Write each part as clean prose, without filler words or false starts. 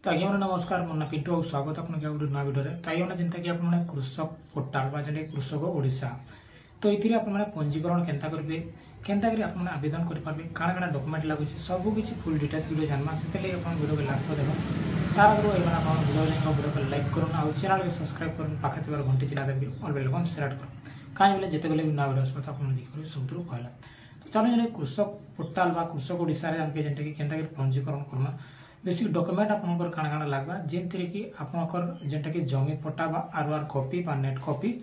तो आज्ञा मैंने नमस्कार मो ना पिंटू स्वागत आपन के नुआ वीडियो तो आज्ञा मैंने जिनता कि आप कृषक पोर्टाल बा जेंटा कृषक ओडिशा तो ये आप पंजीकरण केनता करेंगे केनता कर आप आवेदन करेंगे काण काण डॉक्यूमेंट लगुच सब किसी फुल डिटेल्स वीडियो जानवा से वीडियो के लास्ट देख तार आगे आप वीडियो को लाइक करूँ आ चैनल को सब्सक्राइब कर पाखे थी घंटी चिला देवी ऑल बेल आइकन सेलेक्ट कर कहीं बोले जिते गले नुआ वीडियो आप देखिए सब पहला तो चलो जो कृषक पोर्टाल बा कृषक ओडिशा रे आमके जेंटा कि केनता कर पंजीकरण करना बेसिक डॉक्यूमेंट आपनकर काण काण लागबा जेंतरे कि आपनकर जेंटा कि जमी पट्टा बा आर कॉपी बा नेट कॉपी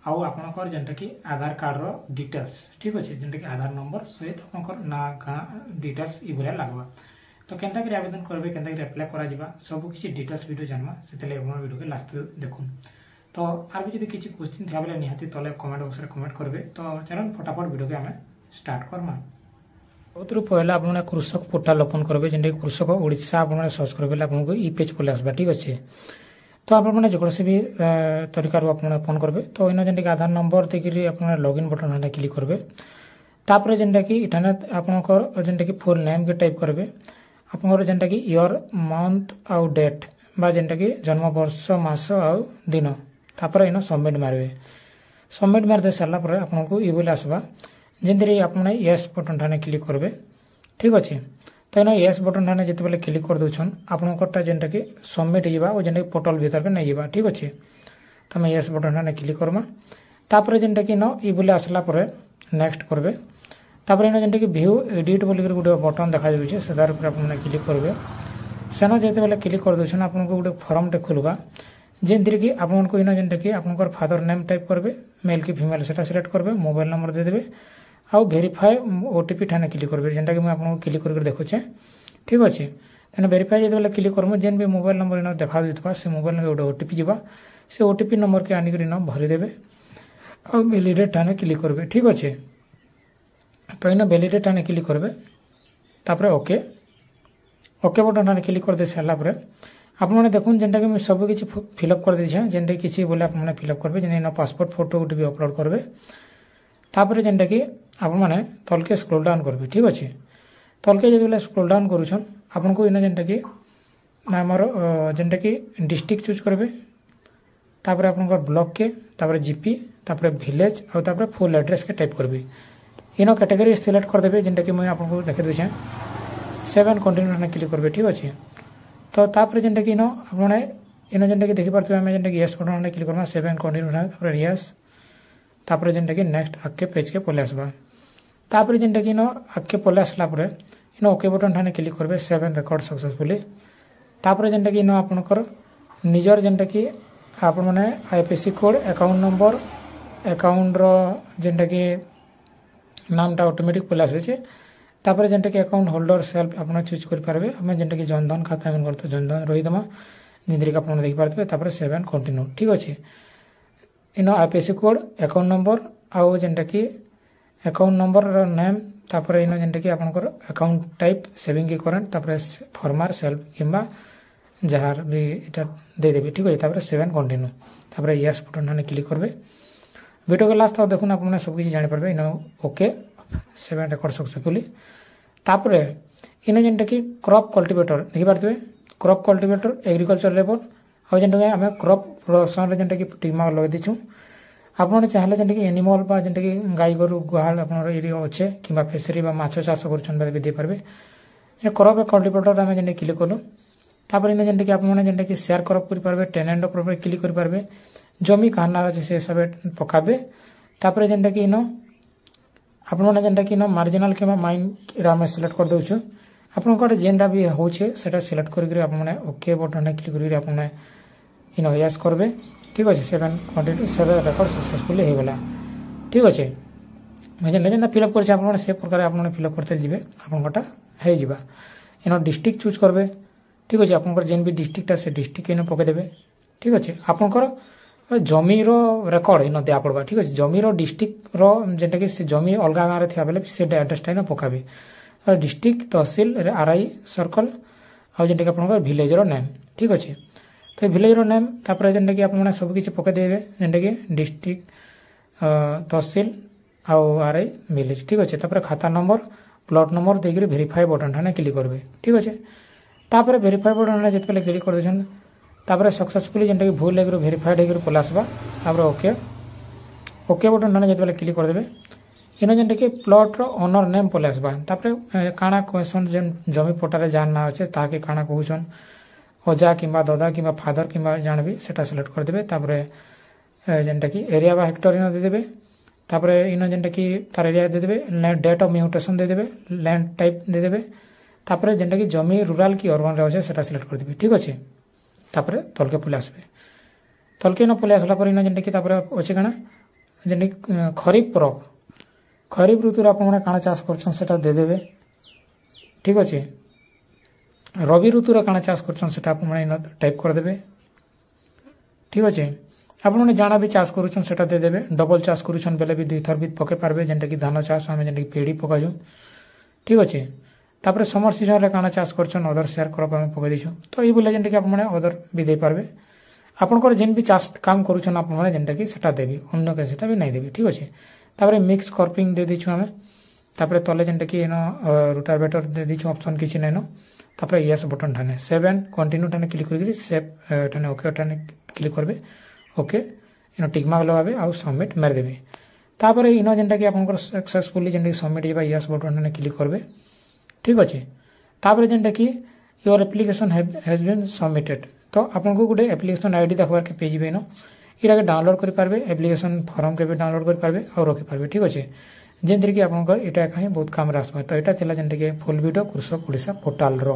आउ आपनकर जेंटा कि आधार कार्ड रो डिटेल्स ठीक अच्छे जेंटा कि आधार नंबर सहित आपनकर ना गाँ डिटेल्स ई भलिया लागबा तो केनता करी आवेदन करबे केनता करी अप्लाई करा जिबा सब किसी डिटेल्स वीडियो जानबा सेतले हमर वीडियो के लास्ट देखुन तो आर भी जदी किछि क्वेश्चन थिया बेले निहाती तले कमेंट बॉक्स रे कमेंट करबे तो चलन फटाफट वीडियो के हमें स्टार्ट करमा बहुत पहला आपने कृषक पोर्टाल ओपन करेंगे जेनटा कृषक ओडिशा आपने सर्च करेंगे आपको ई पेज पलि आसबा ठीक अच्छे तो आपने जेकोसी भी तरीकार आपने ओपन करेंगे तो इन जेनटा आधार नंबर देखिए आपने लॉगिन बटन हाँ क्लिक करेंगे तापर जेनटा कि इठाने आपंकर जेनटा कि फुल नेम के टाइप करेंगे आपंकर जेनटा कि ईयर मंथ आउ डेट बा जेनटा कि जन्म वर्ष मास आउ दिन तापर इन सबमिट मारे सबमिट मार दे सारा आपको ये बोले आसबा जेनते आपने येस बटन ठाने क्लिक करेंगे ठीक अच्छे तो इन येस बटन ठाने जिते बेले क्लिक कर दून आपंकर जेनटा कि सबमिट होगा और जेनटा पोर्टल भीतर के नहीं जावा ठीक अच्छे तो आम येस बटन ठाने क्लिक करमा तापर जेनटा कि इन ये बोले आसला नेक्स्ट करेंगे तापर इन जेनटा कि व्यू एडिट बोलिक गोटे बटन देखा जाऊँगे से तार आपने क्लिक करेंगे सेन जिते बेले क्लिक कर दून आपको गोटे फॉर्मटे खुलवा जेनते कि आपको इन जेनटा कि आपंकर फादर नेम टाइप करेंगे मेल कि फीमेल से सिलेक्ट करेंगे मोबाइल नंबर देदेवे आउ भेरीफाए ओटीपी ठाने क्लिक करेंगे जेनटा कि मैं आपको क्लिक करके देखुचे ठीक अच्छे तेना भेरीफाए जो क्लिक करमु जेन भी मोबाइल नंबर इन देखा देता से मोबाइल में गोटे ओटीपी जावा से ओटीपी नंबर के आनिक इन भरीदेवे आ वैलिडेट ठाने क्लिक करेंगे ठीक अच्छे तो इन वैलिडेट ठाने क्लिक करेंगे तापर ओके ओके बटन ठाने क्लिक कर दे सारापर आपने देखुन जेनटा कि सब किसी फिलअप कर देछे जेनटा किसी बोले आपने फिलअप करेंगे जेन पासपोर्ट फोटो गोटे भी अपलोड करेंगे तापर जेनटा कि आपने तलके स्क्रोल डाउन करेंगे ठीक अच्छे तलके जो स्क्रोल डाउन करुछन आपको इन जेनटा कि आमर जेनटा कि डिस्ट्रिक्ट चूज करेंगे तापर आपनकर ब्लॉक के तापर जीपी तापर विलेज और तापर फुल एड्रेस के टाइप करेंगे इन कैटेगरी सिलेक्ट करदेवे जेनटा कि मैं आपको देखे दूचे 7 कंटिन्यू क्लिक करेंगे ठीक अच्छे तो तापर जेनटा कि आपने इन जेनटा कि देखिपे आम जेनटा कि येस बटन क्लिक करना 7 कंटिन्यू येस तापर जेनटा कि नेक्स्ट आगे पेज के पलि आसबा तापर जेनटा कि आगे पलि आसला in okay button Thane click करेंगे 7 रिकॉर्ड सक्सेसफुली तापर जेनटा कि आपनकर निजर जेनटा कि आप मैंने IFSC code account number account रो जेनटा कि नामटा ऑटोमेटिक पलि आसे तापर जेनटा कि अकाउंट होल्डर सेल्फ आप चूज कर पारे आम जेनटा कि जनधन खाता एम करते जनधन रहीदमा जिंदगी आप देखिपारे तापर 7 कंटिन्यू ठीक अच्छे इन आईएफएससी कोड अकाउंट नंबर आउ जेनटा कि अकाउंट नंबर नेम तापर इन जेनटा कि आपनकर अकाउंट टाइप सेविंग की करेंट तापर फॉर्मर सेल्फ किंबा जार भी इटा दे देबे ठीक है तापर 7 कंटिन्यू तापर यस बटन ठाने क्लिक करबे वीडियो के लास्ट तक देखुन आपने सब किसी जानि पारबे इन ओके 7 रिकॉर्ड सक्सेसफुली तापर इन जेनटा कि क्रॉप कल्टीवेटर देखि पारथबे क्रॉप कल्टीवेटर एग्रीकल्चर लेवल आ जेनटा आम क्रॉप प्रोडक्शन रे जेनटा कि टिक मार्क लगे दीचु आपने चाहले जेनटा कि एनिमल बा जेनटा कि गाई गोरु गुहाल आपनर एरिया अच्छे कि फिशरी बा माछ चाष कर भी दे पारबे क्रॉप कल्टीवेटर आम जेनटा क्लिक कलु तापर इन जेनटा कि आपने जेनटा कि शेयर क्रॉप कर पारबे टेनेंट ऊपर क्लिक कर पारबे जमी कहना अच्छे से सब पकाबे तापर जेनटा कि इन आपने जेनटा कि मार्जिनाल कि माइन आम सिलेक्ट कर दउछु आपनकर जेनटा भी होछे सेटा सिलेक्ट करके आपने ओके बटन क्लिक करके आपने इन यस करबे ठीक अच्छे 7 कंटिन्यू 7 रिकॉर्ड सक्सेसफुली हो गला ठीक अच्छे मुझे जेनटा फिलअप कर से प्रकार आपने फिलअप करते जीवे आपनटा हो जावा इन डिस्ट्रिक्ट चूज करबे ठीक अच्छे आपनकर जेन भी डिस्ट्रिक्ट से डिस्ट्रिक्ट इन पकईदेवे ठीक अच्छे आपनकर जमीर रेकर्ड इन दिया पड़वा ठीक अच्छे जमीर डिस्ट्रिक्ट जेनटा कि जमी अलग गाँव थी बेले से एड्रेसटा इन पकाबे डिस्ट्रिक्ट तहसिल आरआई सर्कल आ जेनटा कि आपनकर विलेज नेम ठीक अच्छे तो विलेज नेम तापर जेनटा कि आपने सब किसी पकईदेवे जेनटा कि डिस्ट्रिक्ट तहसिल आउ आरआई विलेज ठीक अच्छे तापर खाता नंबर प्लॉट नंबर देकर वेरीफाई बटन ठाने क्लिक करेंगे ठीक अच्छे तापर वेरीफाई बटन जिते क्लिक कर देछन तापर सक्सेसफुली जेनटा कि भूल लेकर वेरीफाइड होकर पला आसबा तापर ओके ओके बटन जिते क्लिक कर देबे इन जेनटा कि प्लॉट रो ओनर नेम पला आसबा तापर काना क्वेश्चन जेन जमी पट्टारे जान ना अच्छे ताके काना कहउछन अजा किंबा दादा किंबा फादर किंबा जानबी सेटा सिलेक्ट कर देबे तापर जेनटा कि एरिया बा हेक्टर इन दे देबे तापर इन जेनटा कि तार एरिया दे देबे डेट ऑफ म्यूटेशन दे देबे लैंड टाइप दे देबे तापर जेनटा कि जमी रूरल की अर्बन रे सेटा सिलेक्ट कर देबे ठीक अछि तापर तलके पले आसबे तलके न पले आसला पर इन जेनटा कि तापर अछि काना जेनटा खरीफ परब खरीफ ऋतु आप काना चाष करछन सेटा दे देबे ठीक अछि रवि ऋतु काना चाष करछन सेटा आप टाइप कर देबे ठीक अछि आप जाना भी चाष करुछन सेटा दे देबे डबल चाष करुछन बेले भी दुई थर भी पके पारबे जेनटा कि धान चाष आमे जेनटा कि पेड़ी पकाजु ठीक अछि तापर समर सीजन रे काना चाष करछन अदर शेयर क्रॉप आमे पके दिछु तो ई बोले जेनटा कि आप अदर भी दे पारबे आपनकर जेन भी चाष काम करुछन आप जेनटा कि सेटा देबी अन्य के सेटा भी नहीं देबी ठीक अछि तापर मिक्स क्रॉपिंग दे दिछु आमे तापर तले जेनटा कि नो रोटावेटर दे दिछु ऑप्शन किछि नैनो तापर yes button Thane save and continue Thane click करके सेव ठाने ओके ठाने क्लिक करबे ओके इन टिक मार्क लगाबे आ सबमिट मार देबे तापर इन जेनटा कि आपनकर सक्सेसफुली जेनटा कि सबमिट जेबा यस बटन ठाने क्लिक करबे ठीक अछि तापर जेनटा कि your application has been submitted तो आपनको गोटे एप्लिकेशन आईडी देखबार के पेज बेनो इरा के डाउनलोड कर पारबे एप्लिकेशन फॉर्म के भी डाउनलोड कर पारबे और रखि पारबे ठीक अछि जेनतिर कि आपनकर एटा खाइ बहुत काम रासबा तो एटा थिला जेनटा कि फुल वीडियो कृषक ओडिशा पोर्टल रो।